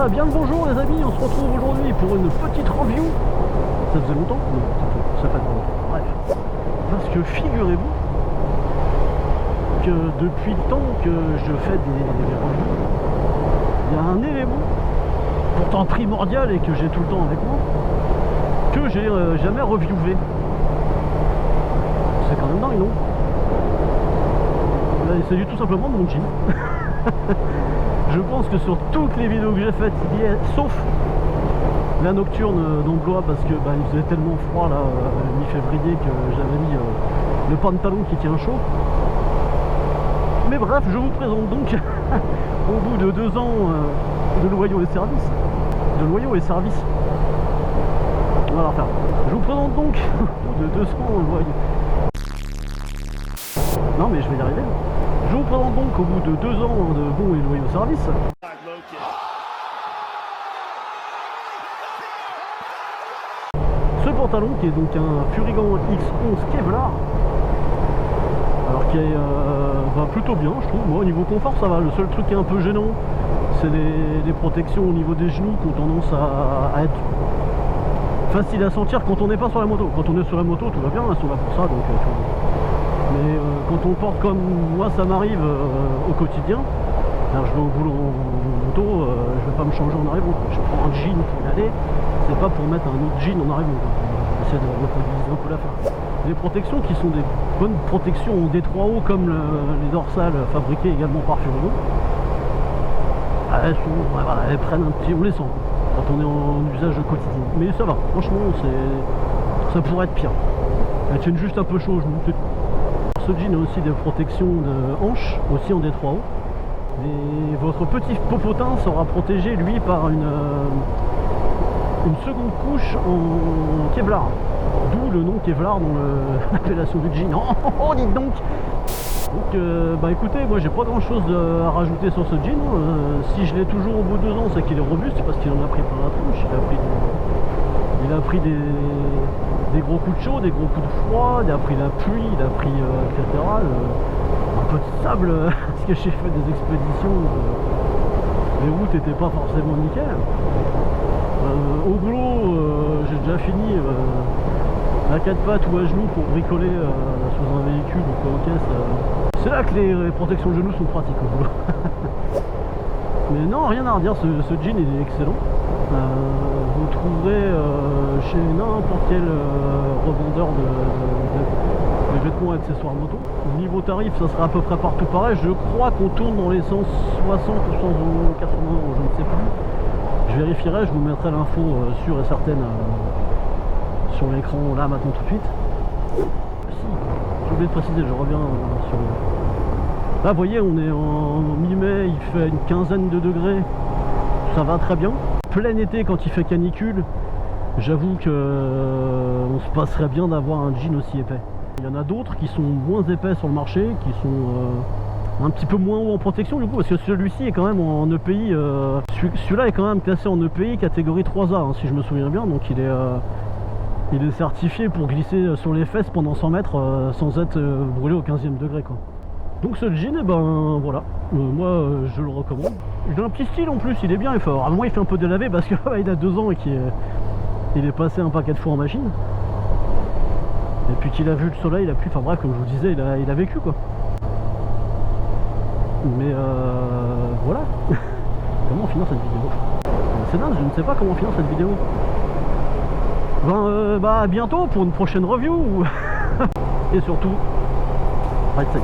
Voilà, bien le bonjour les amis, on se retrouve aujourd'hui pour une petite review. Ça faisait longtemps? Non, ça fait pas longtemps. Bref. Parce que figurez-vous que depuis le temps que je fais des reviews, il y a un élément pourtant primordial et que j'ai tout le temps avec moi, que j'ai jamais reviewé. C'est quand même dingue, non? Il s'agit tout simplement de mon jean. Je pense que sur toutes les vidéos que j'ai faites, sauf la nocturne d'Anglois, parce que il faisait tellement froid là, mi-février, que j'avais mis le pantalon qui tient chaud. Mais bref, je vous présente donc au bout de 2 ans de loyaux et services. On va la refaire. Je vous présente donc au bout de 200 loyaux. Non mais je vais y arriver. Je vous présente donc au bout de 2 ans de bons et loyaux services. Ce pantalon qui est donc un Furigan X11 Kevlar. Alors qui est plutôt bien, je trouve. Moi au niveau confort ça va. Le seul truc qui est un peu gênant, c'est les protections au niveau des genoux qui ont tendance à être facile à sentir quand on n'est pas sur la moto. Quand on est sur la moto tout va bien, elles sont là pour ça, donc mais quand on porte comme moi ça m'arrive au quotidien, alors je vais au boulot en moto, je vais pas me changer en arrivant, je prends un jean pour y aller, c'est pas pour mettre un autre jean en arrivant, j'essaie de reproduire un peu l'affaire. Les protections qui sont des bonnes protections en D3O comme les dorsales fabriquées également par Furigan, elles prennent un petit, on les sent quand on est en usage quotidien, mais ça va, franchement ça pourrait être pire. Elles tiennent juste un peu chaud au genou. Ce jean a aussi des protections de hanches, aussi en D3O. Et votre petit popotin sera protégé lui par une seconde couche en Kevlar. D'où le nom Kevlar dans l'appellation du jean. Oh, dites donc. Donc écoutez, moi j'ai pas grand chose à rajouter sur ce jean. Si je l'ai toujours au bout de 2 ans, c'est qu'il est robuste parce qu'il en a pris plein la tronche. Il a pris des gros coups de chaud, des gros coups de froid, il a pris la pluie, il a pris etc. Un peu de sable, parce que j'ai fait des expéditions, les routes n'étaient pas forcément nickel. Au boulot, j'ai déjà fini à 4 pattes ou à genoux pour bricoler sous un véhicule, donc ok, c'est là que les protections de genoux sont pratiques au boulot. Mais non, rien à redire, ce jean il est excellent. Vous trouverez chez n'importe quel revendeur de vêtements et accessoires moto. Niveau tarif, ça sera à peu près partout pareil. Je crois qu'on tourne dans les 160 ou 180 euros, je ne sais plus. Je vérifierai, je vous mettrai l'info sûre et certaine sur l'écran là maintenant tout de suite. Si, j'ai oublié de préciser, je reviens sur... Là vous voyez, on est en mi-mai, il fait une quinzaine de degrés, ça va très bien. Plein été quand il fait canicule, j'avoue que on se passerait bien d'avoir un jean aussi épais. Il y en a d'autres qui sont moins épais sur le marché, qui sont un petit peu moins haut en protection du coup, parce que celui-ci est quand même en EPI, celui-là est quand même classé en EPI catégorie 3A hein, si je me souviens bien, donc il est certifié pour glisser sur les fesses pendant 100 mètres sans être brûlé au 15e degré quoi. Donc ce jean, voilà, moi je le recommande. Il a un petit style en plus, il est bien, il fait. Alors, moi il fait un peu délavé parce qu'il a 2 ans et qu'il est passé un paquet de fois en machine. Et puis qu'il a vu le soleil, il a pu, enfin bref, comme je vous disais, il a vécu quoi. Mais voilà. Comment finir cette vidéo? C'est dingue, je ne sais pas comment finir cette vidéo. À bientôt pour une prochaine review. Et surtout, ride safe.